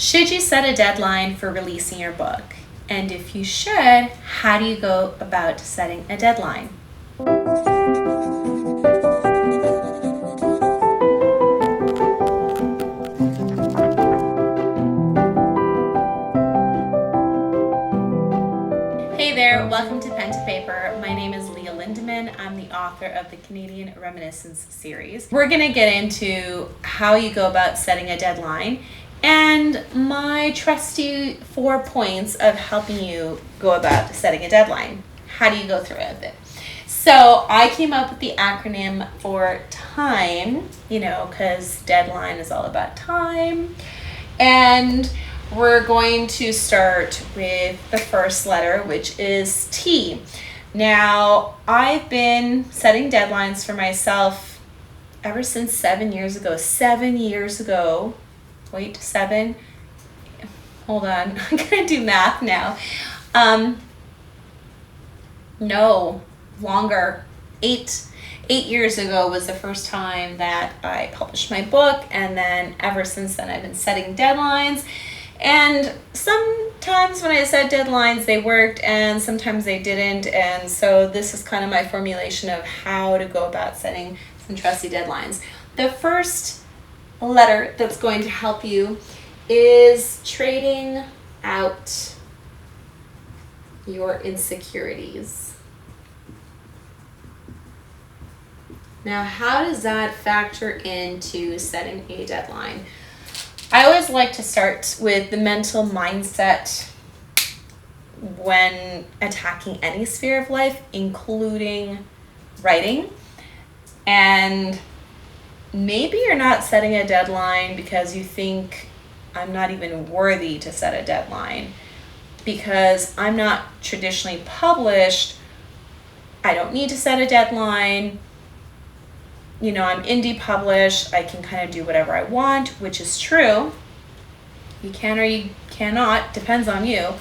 Should you set a deadline for releasing your book? And if you should, how do you go about setting a deadline? Hey there, welcome to Pen to Paper. My name is Lindeman. I'm the author of the Canadian Reminiscence series. We're going to get into how you go about setting a deadline and my trusty 4 points of helping you go about setting a deadline. How do you go through it? So I came up with the acronym for TIME, because deadline is all about time. And we're going to start with the first letter, which is T. Now, I've been setting deadlines for myself ever since 7 years ago. 7 years ago. Wait, 7? Hold on. I'm going to do math now. No, longer. 8 years ago was the first time that I published my book, and then ever since then I've been setting deadlines. And sometimes when I set deadlines, they worked, and sometimes they didn't. And so this is kind of my formulation of how to go about setting some trusty deadlines. The first letter that's going to help you is trading out your insecurities. Now, how does that factor into setting a deadline? I always like to start with the mental mindset when attacking any sphere of life, including writing. And maybe you're not setting a deadline because you think I'm not even worthy to set a deadline because I'm not traditionally published. I don't need to set a deadline. I'm indie published. I can kind of do whatever I want, which is true. You can or you cannot, depends on you.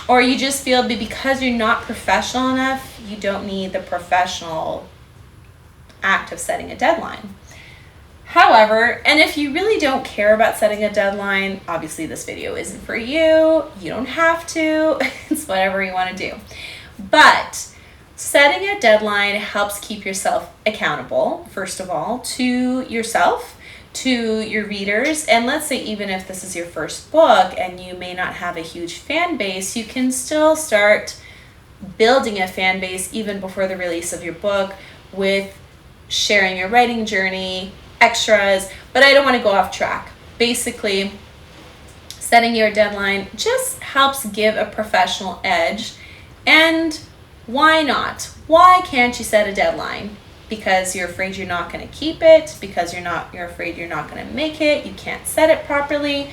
Or you just feel that because you're not professional enough, you don't need the professional act of setting a deadline. However, and if you really don't care about setting a deadline, obviously this video isn't for you. You don't have to. It's whatever you want to do. But setting a deadline helps keep yourself accountable, first of all, to yourself, to your readers. And let's say even if this is your first book and you may not have a huge fan base, you can still start building a fan base even before the release of your book with sharing your writing journey, extras. But I don't want to go off track. Basically, setting your deadline just helps give a professional edge. And why not? Why can't you set a deadline? Because you're afraid you're not going to keep it, because you're afraid you're not going to make it, you can't set it properly.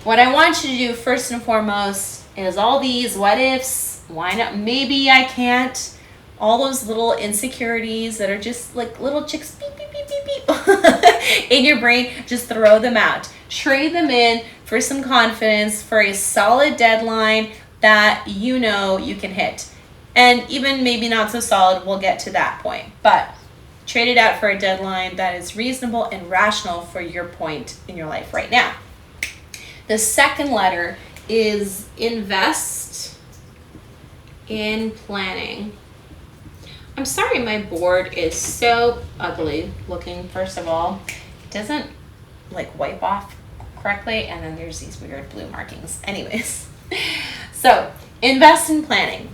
What I want you to do first and foremost is all these what ifs, why not, maybe I can't, all those little insecurities that are just like little chicks beep, beep, beep, beep, beep in your brain, just throw them out. Trade them in for some confidence, for a solid deadline that you can hit. And even maybe not so solid, we'll get to that point. But trade it out for a deadline that is reasonable and rational for your point in your life right now. The second letter is invest in planning. I'm sorry my board is so ugly looking, first of all. It doesn't wipe off correctly, and then there's these weird blue markings. Anyways, so invest in planning.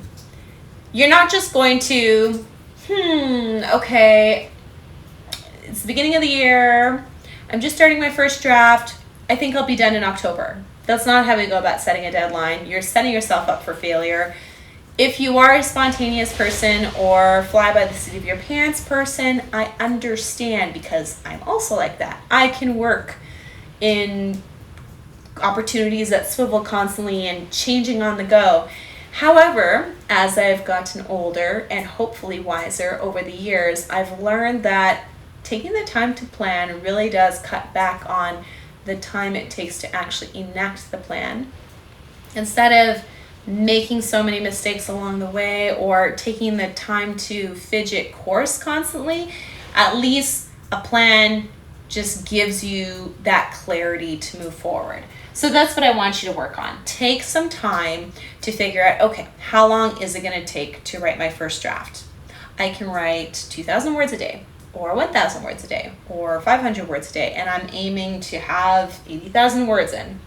You're not just going to, okay, it's the beginning of the year, I'm just starting my first draft, I think I'll be done in October. That's not how we go about setting a deadline. You're setting yourself up for failure. If you are a spontaneous person or fly by the seat of your pants person, I understand, because I'm also like that. I can work in opportunities that swivel constantly and changing on the go. However, as I've gotten older and hopefully wiser over the years, I've learned that taking the time to plan really does cut back on the time it takes to actually enact the plan. Instead of making so many mistakes along the way or taking the time to fidget course constantly, at least a plan just gives you that clarity to move forward. So that's what I want you to work on. Take some time to figure out, okay, how long is it going to take to write my first draft? I can write 2,000 words a day, or 1,000 words a day, or 500 words a day, and I'm aiming to have 80,000 words in.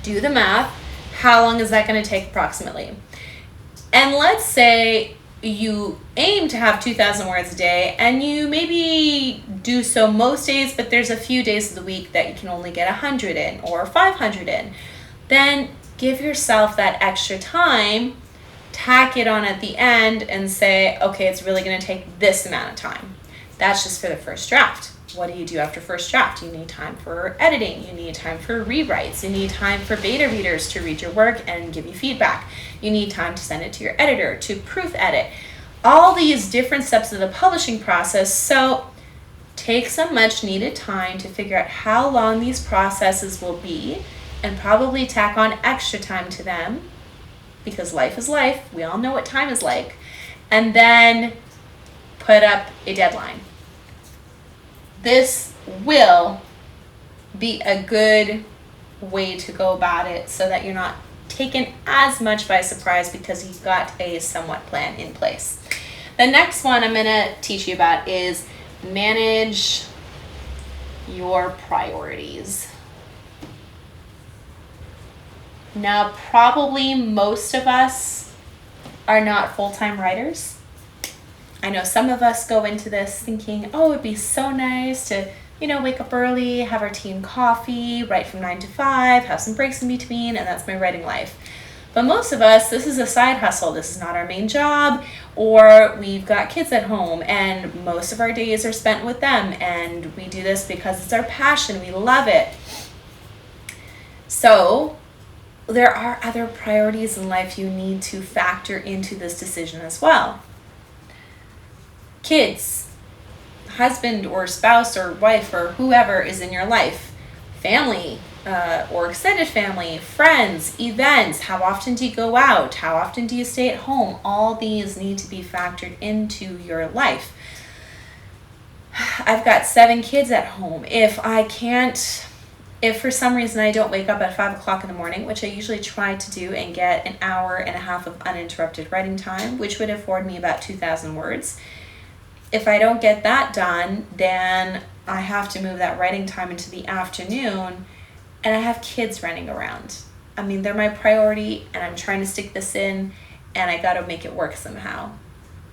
Do the math. How long is that going to take approximately? And let's say you aim to have 2,000 words a day, and you maybe do so most days, but there's a few days of the week that you can only get 100 in or 500 in. Then give yourself that extra time, tack it on at the end, and say, okay, it's really going to take this amount of time. That's just for the first draft. What do you do after first draft? You need time for editing. You need time for rewrites. You need time for beta readers to read your work and give you feedback. You need time to send it to your editor to proof edit. All these different steps of the publishing process. So take some much needed time to figure out how long these processes will be, and probably tack on extra time to them, because life is life. We all know what time is like. And then put up a deadline. This will be a good way to go about it so that you're not taken as much by surprise, because you've got a somewhat plan in place. The next one I'm going to teach you about is manage your priorities. Now, probably most of us are not full-time writers. I know some of us go into this thinking, oh, it'd be so nice to, wake up early, have our tea and coffee, write from 9 to 5, have some breaks in between, and that's my writing life. But most of us, this is a side hustle. This is not our main job, or we've got kids at home, and most of our days are spent with them, and we do this because it's our passion. We love it. So there are other priorities in life you need to factor into this decision as well. Kids, husband or spouse or wife or whoever is in your life, family or extended family, friends, events, how often do you go out, how often do you stay at home? All these need to be factored into your life. I've got 7 kids at home. If for some reason I don't wake up at 5 o'clock in the morning, which I usually try to do and get an hour and a half of uninterrupted writing time, which would afford me about 2,000 words. If I don't get that done, then I have to move that writing time into the afternoon, and I have kids running around. I mean, they're my priority, and I'm trying to stick this in, and I got to make it work somehow.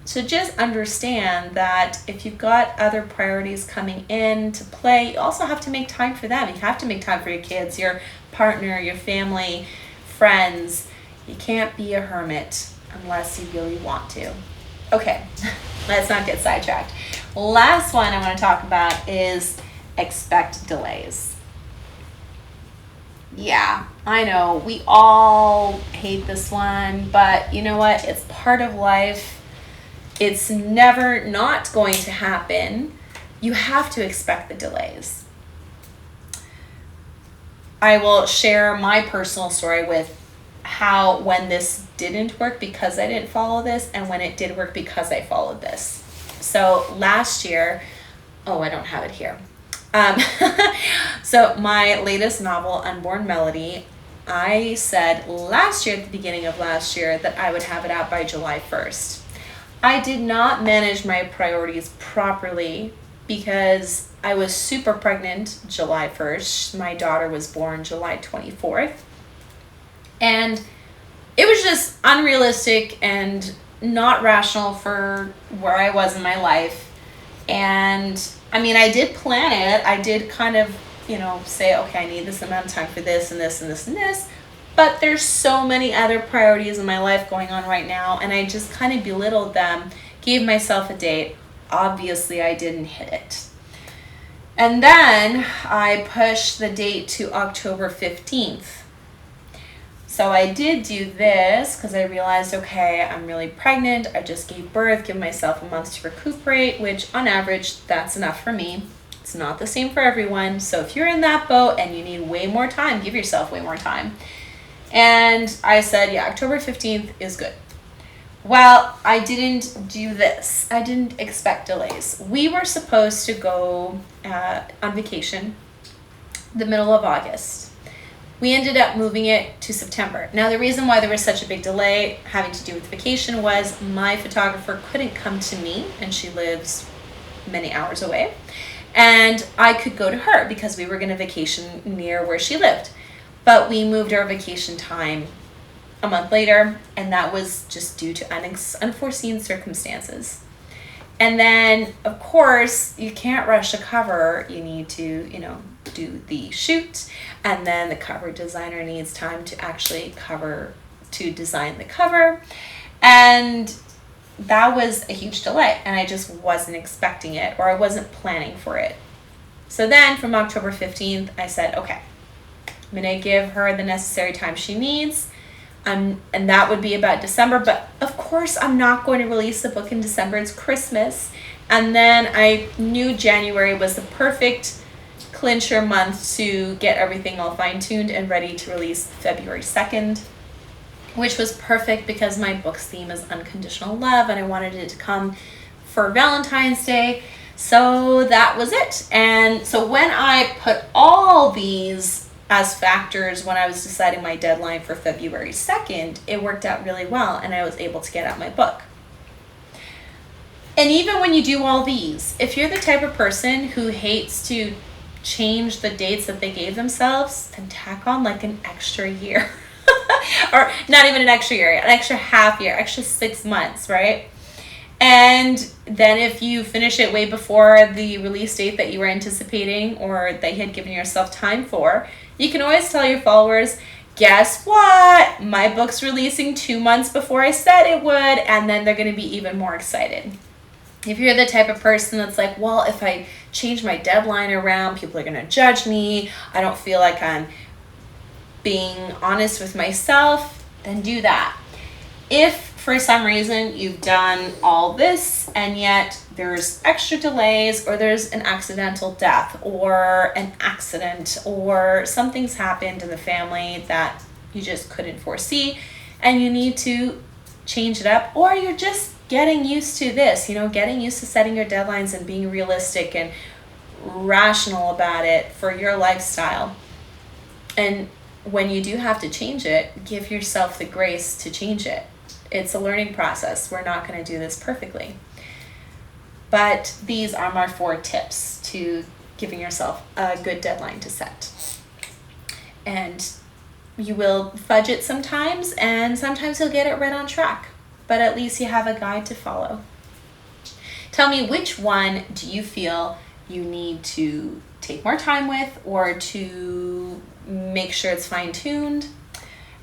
So just understand that if you've got other priorities coming in to play, you also have to make time for them. You have to make time for your kids, your partner, your family, friends. You can't be a hermit unless you really want to. Okay, let's not get sidetracked. Last one I want to talk about is expect delays. Yeah, I know we all hate this one, but you know what? It's part of life. It's never not going to happen. You have to expect the delays. I will share my personal story with how when this didn't work because I didn't follow this, and when it did work because I followed this. So last year, I don't have it here. So my latest novel, Unborn Melody, I said last year, at the beginning of last year, that I would have it out by July 1st. I did not manage my priorities properly because I was super pregnant July 1st. My daughter was born July 24th. And it was just unrealistic and not rational for where I was in my life. And I mean, I did plan it. I did kind of, say, okay, I need this amount of time for this and this and this and this. But there's so many other priorities in my life going on right now. And I just kind of belittled them, gave myself a date. Obviously, I didn't hit it. And then I pushed the date to October 15th. So I did do this because I realized, okay, I'm really pregnant. I just gave birth, give myself a month to recuperate, which on average, that's enough for me. It's not the same for everyone. So if you're in that boat and you need way more time, give yourself way more time. And I said, yeah, October 15th is good. Well, I didn't do this. I didn't expect delays. We were supposed to go on vacation the middle of August. We ended up moving it to September. Now, the reason why there was such a big delay having to do with vacation was my photographer couldn't come to me, and she lives many hours away. And I could go to her because we were going to vacation near where she lived. But we moved our vacation time a month later, and that was just due to unforeseen circumstances. And then, of course, you can't rush a cover. You need to, do the shoot, and then the cover designer needs time to actually design the cover. And that was a huge delay, and I just wasn't expecting it, or I wasn't planning for it. So then from October 15th, I said, okay, I'm going to give her the necessary time she needs. And that would be about December. But of course, I'm not going to release the book in December. It's Christmas. And then I knew January was the perfect clincher month to get everything all fine-tuned and ready to release February 2nd, which was perfect because my book's theme is unconditional love, and I wanted it to come for Valentine's Day. So that was it. And so when I put all these as factors when I was deciding my deadline for February 2nd, it worked out really well, and I was able to get out my book. And even when you do all these, if you're the type of person who hates to change the dates that they gave themselves, then tack on like an extra year. Or not even an extra year, an extra half year, extra 6 months, right? And then if you finish it way before the release date that you were anticipating or that you had given yourself time for, you can always tell your followers, guess what? My book's releasing 2 months before I said it would, and then they're going to be even more excited. If you're the type of person that's like, well, if I change my deadline around, people are going to judge me, I don't feel like I'm being honest with myself, then do that. If for some reason you've done all this and yet there's extra delays, or there's an accidental death or an accident, or something's happened in the family that you just couldn't foresee and you need to change it up, or you're just getting used to this, getting used to setting your deadlines and being realistic and rational about it for your lifestyle. And when you do have to change it, give yourself the grace to change it. It's a learning process. We're not going to do this perfectly. But these are my 4 tips to giving yourself a good deadline to set. And you will fudge it sometimes, and sometimes you'll get it right on track. But at least you have a guide to follow. Tell me, which one do you feel you need to take more time with, or to make sure it's fine-tuned?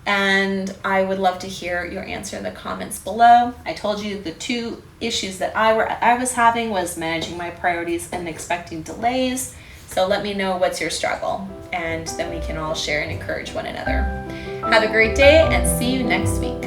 And I would love to hear your answer in the comments below. I told you the 2 issues that I was having was managing my priorities and expecting delays. So let me know what's your struggle, and then we can all share and encourage one another. Have a great day, and see you next week.